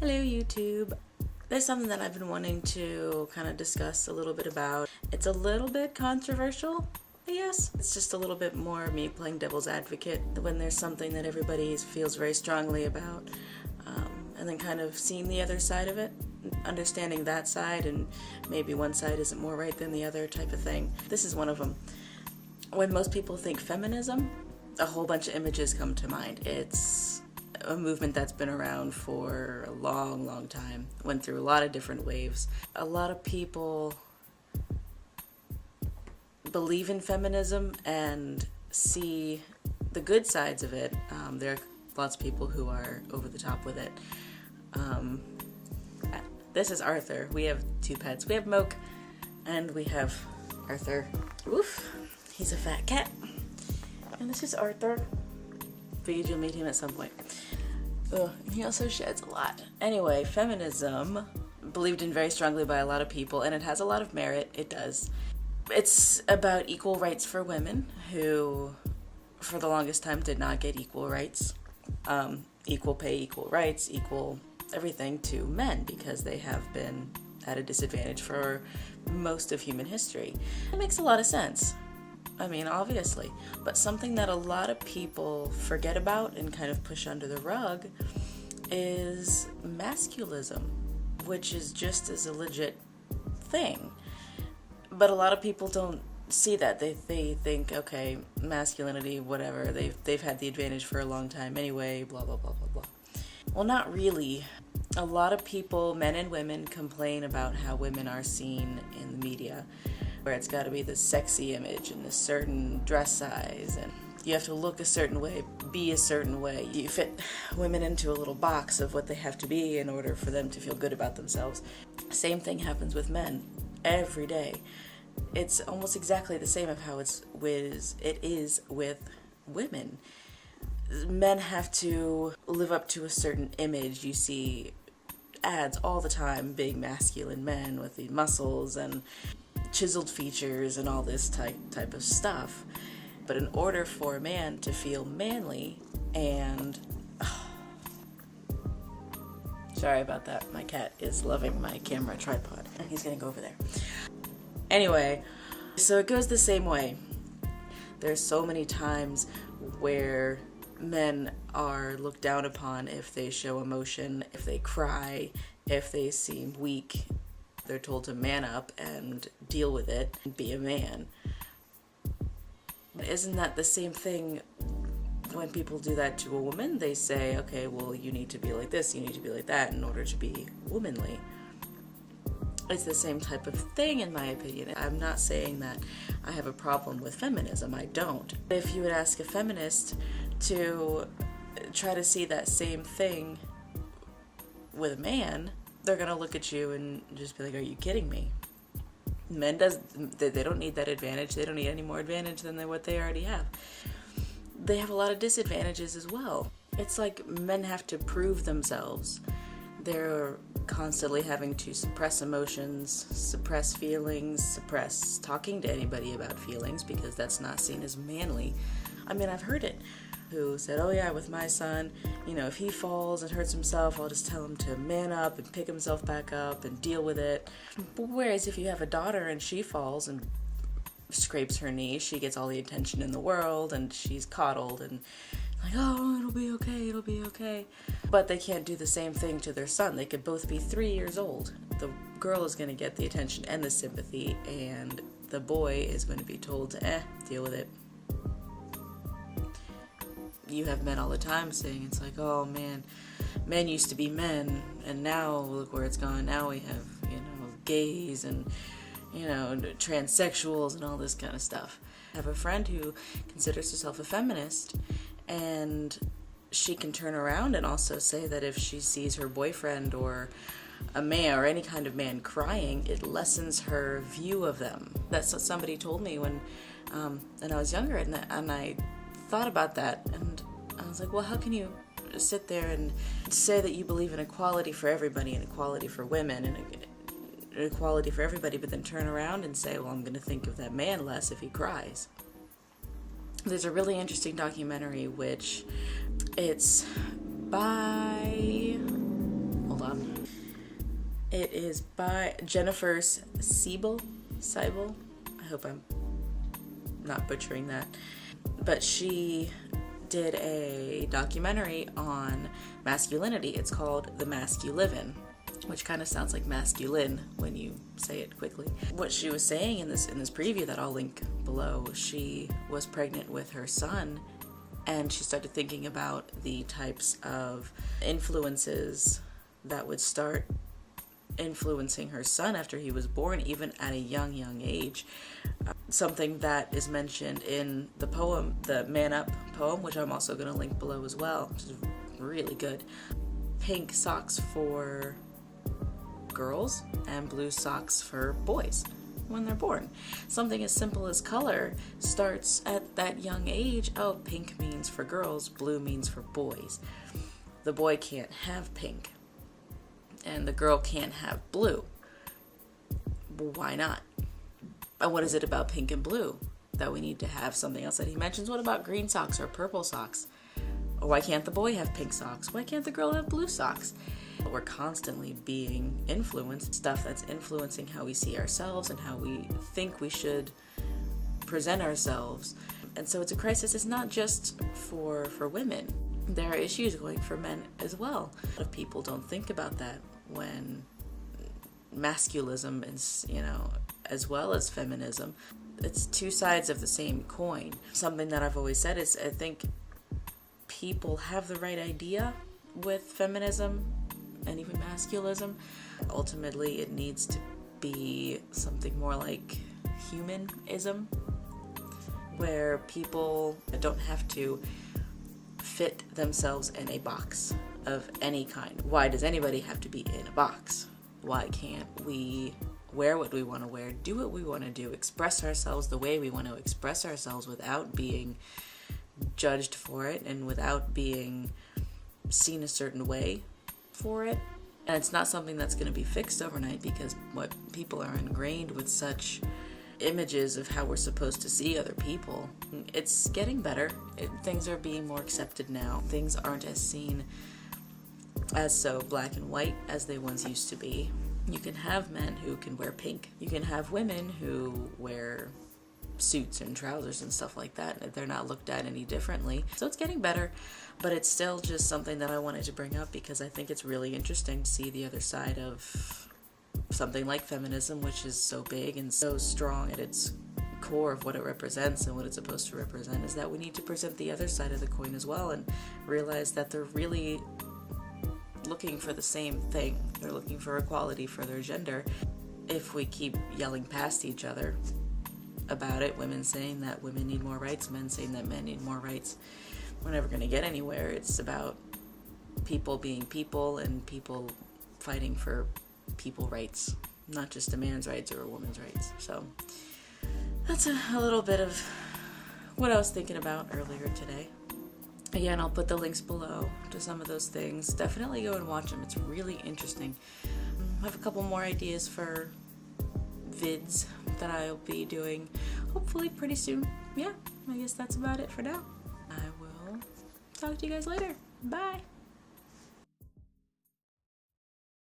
Hello YouTube. There's something that I've been wanting to kind of discuss a little bit about. It's a little bit controversial, I guess. It's just a little bit more me playing devil's advocate when there's something that everybody feels very strongly about, and then kind of seeing the other side of it, understanding that side, and maybe one side isn't more right than the other type of thing. This is one of them. When most people think feminism, a whole bunch of images come to mind. It's a movement that's been around for a long, long time. Went through a lot of different waves. A lot of people believe in feminism and see the good sides of it. There are lots of people who are over the top with it. This is Arthur. We have two pets. We have Moke and we have Arthur. Woof. He's a fat cat. And this is Arthur. Figured you'll meet him at some point. He also sheds a lot. Anyway, feminism, believed in very strongly by a lot of people, and it has a lot of merit. It does. It's about equal rights for women who, for the longest time, did not get equal rights. Equal pay, equal rights, equal everything to men because they have been at a disadvantage for most of human history. It makes a lot of sense. I mean, obviously, but something that a lot of people forget about and kind of push under the rug is masculism, which is just as a legit thing. But a lot of people don't see that. They think, okay, masculinity, whatever, they've had the advantage for a long time anyway, blah, blah, blah, blah, blah. Well, not really. A lot of people, men and women, complain about how women are seen in the media, where it's got to be this sexy image and this certain dress size, and you have to look a certain way, be a certain way. You fit women into a little box of what they have to be in order for them to feel good about themselves. Same thing happens with men every day. It's almost exactly the same of how it is with women. Men have to live up to a certain image. You see ads all the time, big masculine men with the muscles and chiseled features and all this type of stuff. But in order for a man to feel manly and sorry about that, my cat is loving my camera tripod and he's gonna go over there. Anyway, so it goes the same way. There's so many times where men are looked down upon if they show emotion, if they cry, if they seem weak. They're told to man up and deal with it and be a man. Isn't that the same thing when people do that to a woman? They say, okay, well, you need to be like this, you need to be like that in order to be womanly. It's the same type of thing, in my opinion. I'm not saying that I have a problem with feminism. I don't. If you would ask a feminist to try to see that same thing with a man, they're gonna look at you and just be like, are you kidding me? Men they don't need that advantage. They don't need any more advantage than what they already have. They have a lot of disadvantages as well. It's like men have to prove themselves. They're constantly having to suppress emotions, suppress feelings, suppress talking to anybody about feelings because that's not seen as manly. I mean, I've heard it. Who said, oh yeah, with my son, if he falls and hurts himself, I'll just tell him to man up and pick himself back up and deal with it. Whereas if you have a daughter and she falls and scrapes her knee, she gets all the attention in the world and she's coddled and like, oh, it'll be okay, it'll be okay. But they can't do the same thing to their son. They could both be 3 years old. The girl is going to get the attention and the sympathy, and the boy is going to be told to, deal with it. You have men all the time saying, it's like, oh man, men used to be men, and now look where it's gone. Now we have, gays and, transsexuals and all this kind of stuff. I have a friend who considers herself a feminist, and she can turn around and also say that if she sees her boyfriend or a man or any kind of man crying, it lessens her view of them. That's what somebody told me when I was younger, and I thought about that, and I was like, well, how can you sit there and say that you believe in equality for everybody and equality for women and equality for everybody, but then turn around and say, well, I'm going to think of that man less if he cries? There's a really interesting documentary, which it's by, hold on, It is by Jennifer Siebel. I hope I'm not butchering that. But she did a documentary on masculinity. It's called The Mask You Live In, which kind of sounds like masculine when you say it quickly. What she was saying in this preview that I'll link below, she was pregnant with her son, and she started thinking about the types of influences that would start influencing her son after he was born, even at a young age. Something that is mentioned in the poem, the Man Up poem, which I'm also going to link below as well, which is really good. Pink socks for girls and blue socks for boys when they're born. Something as simple as color starts at that young age. Oh, pink means for girls, blue means for boys. The boy can't have pink, and the girl can't have blue. Why not? And what is it about pink and blue that we need to have something else that he mentions? What about green socks or purple socks? Or why can't the boy have pink socks? Why can't the girl have blue socks? We're constantly being influenced, stuff that's influencing how we see ourselves and how we think we should present ourselves. And so it's a crisis. It's not just for women. There are issues going for men as well. A lot of people don't think about that when masculism is, as well as feminism. It's two sides of the same coin. Something that I've always said is I think people have the right idea with feminism and even masculism. Ultimately, it needs to be something more like humanism, where people don't have to fit themselves in a box of any kind. Why does anybody have to be in a box? Why can't we wear what we want to wear, do what we want to do, express ourselves the way we want to express ourselves without being judged for it and without being seen a certain way for it? And it's not something that's going to be fixed overnight, because what people are ingrained with such images of how we're supposed to see other people. It's getting better. Things are being more accepted now. Things aren't as seen as so black and white as they once used to be. You can have men who can wear pink. You can have women who wear suits and trousers and stuff like that. They're not looked at any differently. So it's getting better, but it's still just something that I wanted to bring up because I think it's really interesting to see the other side of something like feminism, which is so big and so strong at its core of what it represents and what it's supposed to represent, is that we need to present the other side of the coin as well and realize that they're really looking for the same thing. They're looking for equality for their gender. If we keep yelling past each other about it, women saying that women need more rights, men saying that men need more rights, we're never going to get anywhere. It's about people being people and people fighting for people rights, not just a man's rights or a woman's rights. So that's a little bit of what I was thinking about earlier today. Again, I'll put the links below to some of those things. Definitely go and watch them. It's really interesting. I have a couple more ideas for vids that I'll be doing hopefully pretty soon. Yeah, I guess that's about it for now. I will talk to you guys later. Bye.